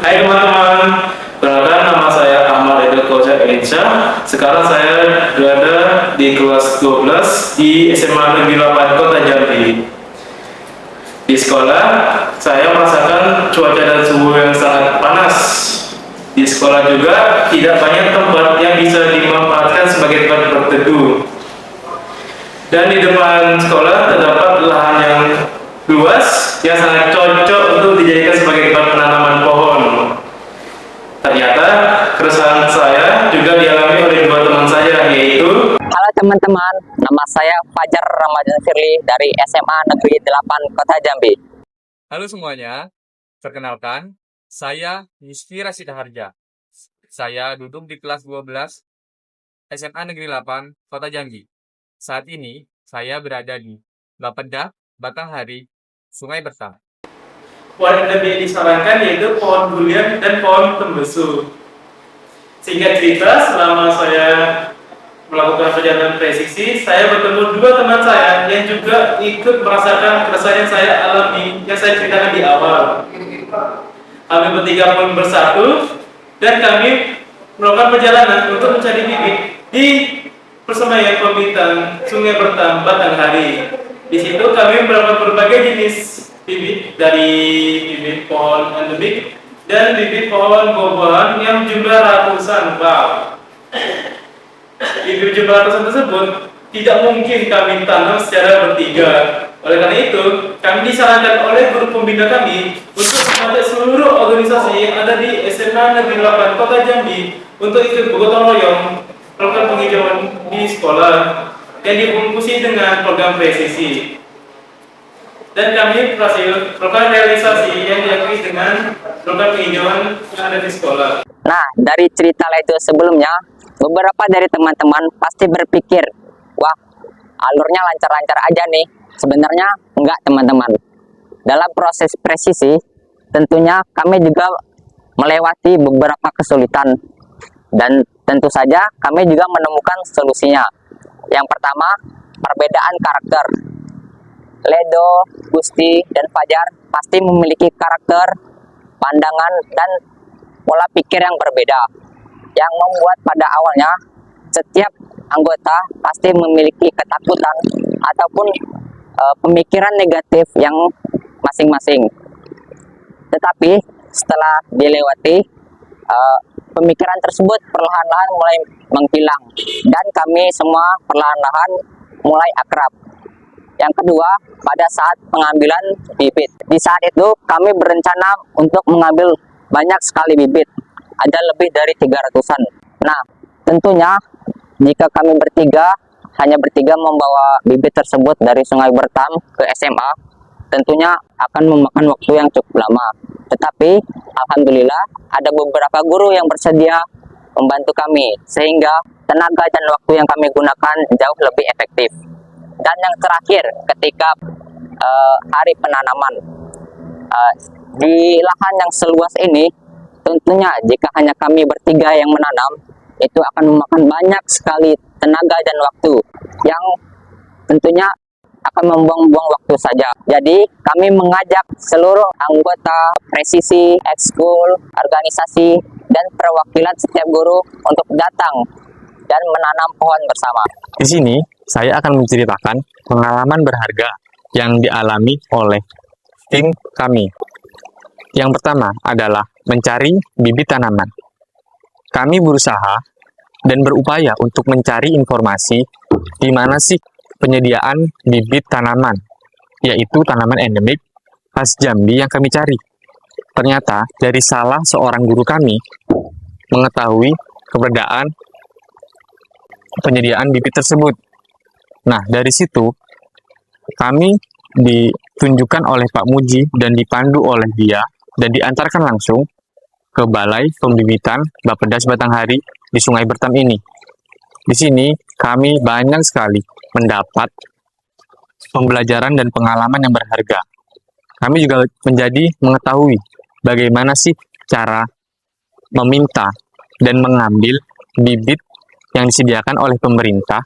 Hai teman-teman, perkenalkan nama saya Ahmad Edel Koja Elisha. Sekarang saya berada di kelas 12 di SMA Negeri 8 Kota Jambi. Di sekolah, saya merasakan cuaca dan suhu yang sangat panas. Di sekolah juga tidak banyak tempat yang bisa dimanfaatkan sebagai tempat berteduh. Dan di depan sekolah terdapat lahan yang luas yang sangat cocok untuk dijadikan sebagai tempat penanaman pohon. Ternyata keresahan saya juga dialami oleh dua teman saya, yaitu Halo teman-teman, nama saya Fajar Ramadan Firly dari SMA Negeri 8 Kota Jambi. Halo semuanya, perkenalkan, saya Rizky Rashid Harja. Saya duduk di kelas 12 SMA Negeri 8 Kota Jambi. Saat ini, saya berada di Bapeda, Batanghari, Sungai Bertam. pohon yang lebih disarankan yaitu pohon durian dan pohon tembesu. Singkat cerita, selama saya melakukan perjalanan presisi, saya bertemu dua teman saya yang juga ikut merasakan keresahan yang saya alami, yang saya ceritakan di awal. Kami bertiga pun bersatu dan kami melakukan perjalanan untuk mencari bibit di persemaian pembibitan Sungai Bertam, Batanghari. Di situ kami mendapatkan berbagai jenis bibit, dari bibit pohon endemik dan bibit pohon buah-buahan yang jumlah ratusan. Wow. Bibit jumlah ratusan tersebut tidak mungkin kami tanam secara bertiga. Oleh karena itu, kami disarankan oleh guru pembina kami untuk mengajak seluruh organisasi yang ada di SMA Negeri 8 Kota Jambi untuk ikut bergotong royong melakukan penghijauan di sekolah yang dibungkusi dengan program presisi. Dan kami berhasil melakukan realisasi yang diakui dengan program penghijauan yang ada di sekolah. Nah, dari cerita itu sebelumnya, beberapa dari teman-teman pasti berpikir, wah, alurnya lancar-lancar aja nih. Sebenarnya enggak teman-teman. Dalam proses presisi, tentunya kami juga melewati beberapa kesulitan. Dan tentu saja kami juga menemukan solusinya. Yang pertama, perbedaan karakter. Ledo, Gusti, dan Fajar pasti memiliki karakter, pandangan, dan pola pikir yang berbeda. Yang membuat pada awalnya setiap anggota pasti memiliki ketakutan ataupun pemikiran negatif yang masing-masing. Tetapi setelah dilewati, pemikiran tersebut perlahan-lahan mulai menghilang dan kami semua perlahan-lahan mulai akrab. Yang kedua, pada saat pengambilan bibit. Di saat itu kami berencana untuk mengambil banyak sekali bibit. Ada lebih dari 300-an. Nah, tentunya jika kami hanya bertiga membawa bibit tersebut dari Sungai Bertam ke SMA, tentunya akan memakan waktu yang cukup lama. Tetapi alhamdulillah ada beberapa guru yang bersedia membantu kami sehingga tenaga dan waktu yang kami gunakan jauh lebih efektif. Dan yang terakhir, ketika hari penanaman di lahan yang seluas ini, tentunya jika hanya kami bertiga yang menanam, itu akan memakan banyak sekali tenaga dan waktu yang tentunya akan membuang-buang waktu saja. Jadi kami mengajak seluruh anggota presisi, ekskul, organisasi, dan perwakilan setiap guru untuk datang dan menanam pohon bersama. Di sini, saya akan menceritakan pengalaman berharga yang dialami oleh tim kami. Yang pertama adalah mencari bibit tanaman. Kami berusaha dan berupaya untuk mencari informasi di mana sih penyediaan bibit tanaman, yaitu tanaman endemik khas Jambi yang kami cari. Ternyata dari salah seorang guru kami mengetahui keberadaan penyediaan bibit tersebut. Nah, dari situ kami ditunjukkan oleh Pak Muji dan dipandu oleh dia dan diantarkan langsung ke Balai Pembibitan Bapeda Batanghari di Sungai Bertam ini. Di sini kami banyak sekali mendapat pembelajaran dan pengalaman yang berharga. Kami juga menjadi mengetahui bagaimana sih cara meminta dan mengambil bibit yang disediakan oleh pemerintah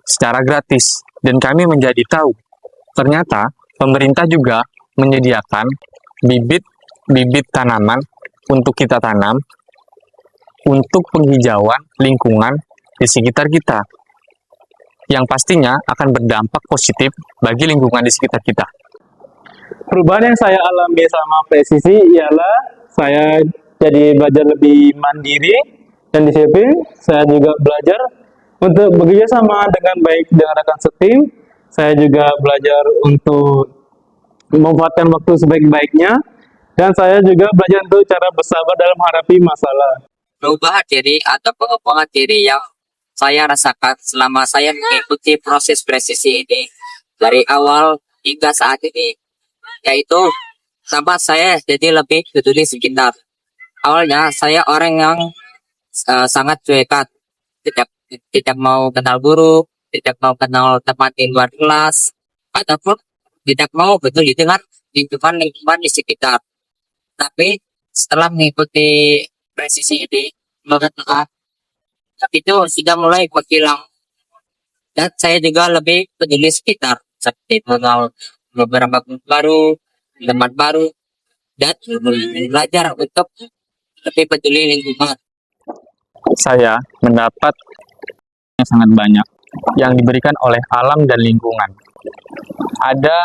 secara gratis. Dan kami menjadi tahu, ternyata pemerintah juga menyediakan bibit tanaman untuk kita tanam untuk penghijauan lingkungan di sekitar kita, yang pastinya akan berdampak positif bagi lingkungan di sekitar kita. Perubahan yang saya alami sama presisi ialah saya jadi belajar lebih mandiri dan disiplin. Saya juga belajar untuk bekerja sama dengan baik dengan rekan setim. Saya juga belajar untuk memanfaatkan waktu sebaik-baiknya, dan saya juga belajar untuk cara bersabar dalam menghadapi masalah. Perubahan diri atau pengembangan diri yang saya rasakan selama saya mengikuti proses presisi ini dari awal hingga saat ini, yaitu sama saya jadi lebih peduli sekitar. Awalnya saya orang yang sangat cuekan, tidak mau kenal guru, tidak mau kenal teman di luar kelas, ataupun tidak mau peduli dengan lingkungan di sekitar. Tapi setelah mengikuti presisi ini, itu sudah mulai berhilang. Dan saya juga lebih peduli sekitar, seperti mengenal beberapa guru baru, teman baru, dan belajar untuk lebih peduli lingkungan. Saya mendapat yang sangat banyak yang diberikan oleh alam dan lingkungan. Ada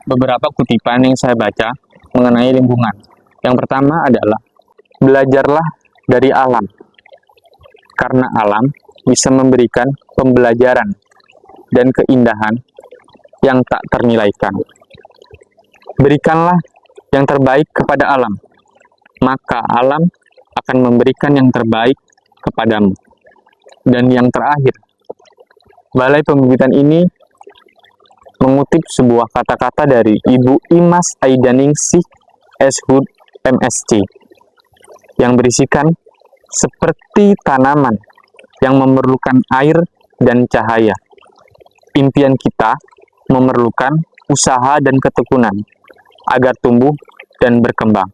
beberapa kutipan yang saya baca mengenai lingkungan. Yang pertama adalah, belajarlah dari alam, karena alam bisa memberikan pembelajaran dan keindahan yang tak ternilaikan. Berikanlah yang terbaik kepada alam, maka alam akan memberikan yang terbaik kepadamu. Dan yang terakhir, Balai Pembibitan ini mengutip sebuah kata-kata dari Ibu Imas Aidaningsih Eshud MSc yang berisikan, seperti tanaman yang memerlukan air dan cahaya, impian kita memerlukan usaha dan ketekunan agar tumbuh dan berkembang.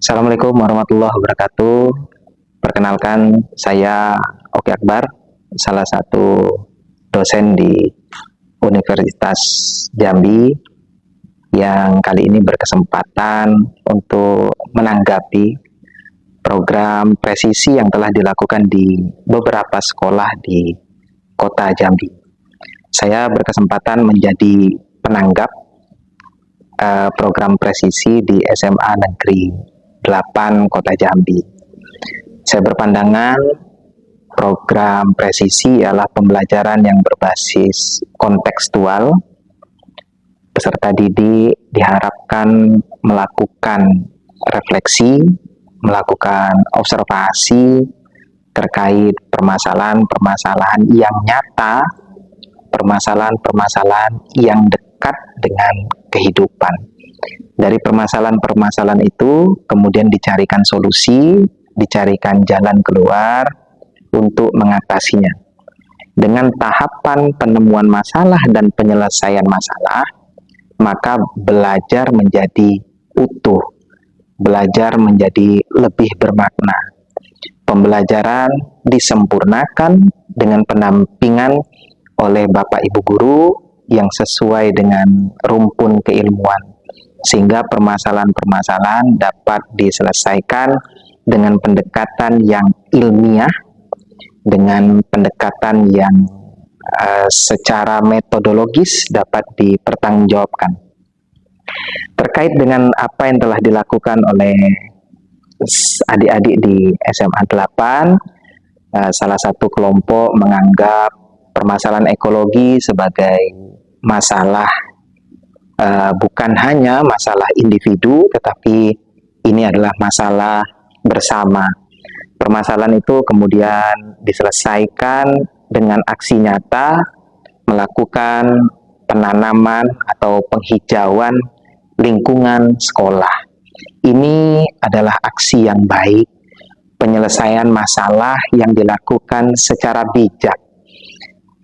Assalamualaikum warahmatullahi wabarakatuh. Perkenalkan, saya Oki Akbar, salah satu dosen di Universitas Jambi yang kali ini berkesempatan untuk menanggapi program presisi yang telah dilakukan di beberapa sekolah di Kota Jambi. Saya berkesempatan menjadi penanggap program presisi di SMA Negeri 8 Kota Jambi. Saya berpandangan program presisi adalah pembelajaran yang berbasis kontekstual. Peserta didik diharapkan melakukan refleksi, melakukan observasi terkait permasalahan-permasalahan yang nyata, permasalahan-permasalahan yang dekat dengan kehidupan. Dari permasalahan-permasalahan itu kemudian dicarikan solusi, dicarikan jalan keluar untuk mengatasinya. Dengan tahapan penemuan masalah dan penyelesaian masalah, maka belajar menjadi utuh, belajar menjadi lebih bermakna. Pembelajaran disempurnakan dengan pendampingan oleh Bapak Ibu Guru yang sesuai dengan rumpun keilmuan, sehingga permasalahan-permasalahan dapat diselesaikan dengan pendekatan yang ilmiah, dengan pendekatan yang secara metodologis dapat dipertanggungjawabkan. Terkait dengan apa yang telah dilakukan oleh adik-adik di SMA 8, salah satu kelompok menganggap permasalahan ekologi sebagai masalah bukan hanya masalah individu, tetapi ini adalah masalah bersama. Permasalahan itu kemudian diselesaikan dengan aksi nyata, melakukan penanaman atau penghijauan lingkungan sekolah. Ini adalah aksi yang baik, penyelesaian masalah yang dilakukan secara bijak.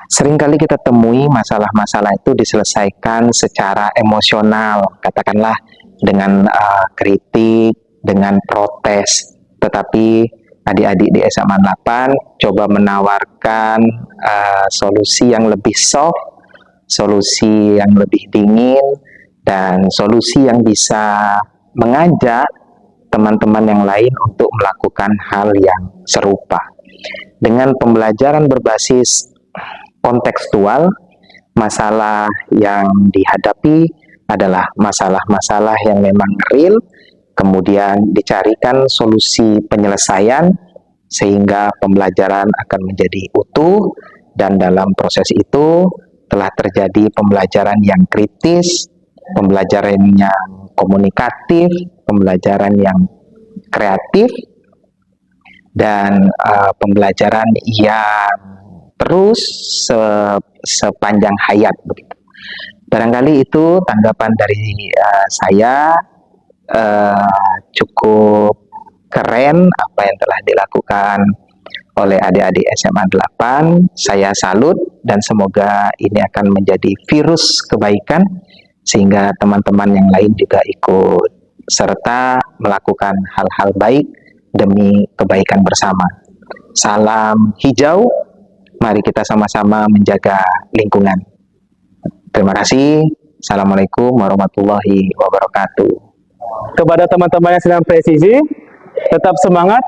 Seringkali kita temui masalah-masalah itu diselesaikan secara emosional, katakanlah dengan kritik, dengan protes. Tetapi adik-adik di SMA 8 coba menawarkan solusi yang lebih soft, solusi yang lebih dingin, dan solusi yang bisa mengajak teman-teman yang lain untuk melakukan hal yang serupa. Dengan pembelajaran berbasis kontekstual, masalah yang dihadapi adalah masalah-masalah yang memang real, kemudian dicarikan solusi penyelesaian sehingga pembelajaran akan menjadi utuh, dan dalam proses itu telah terjadi pembelajaran yang kritis, pembelajaran yang komunikatif, pembelajaran yang kreatif, dan pembelajaran yang terus sepanjang hayat begitu. Barangkali itu tanggapan dari saya. Cukup keren apa yang telah dilakukan oleh adik-adik SMA 8. Saya salut dan semoga ini akan menjadi virus kebaikan sehingga teman-teman yang lain juga ikut serta melakukan hal-hal baik demi kebaikan bersama. Salam hijau, mari kita sama-sama menjaga lingkungan. Terima kasih. Assalamualaikum warahmatullahi wabarakatuh. Kepada teman-teman yang sedang presisi, tetap semangat,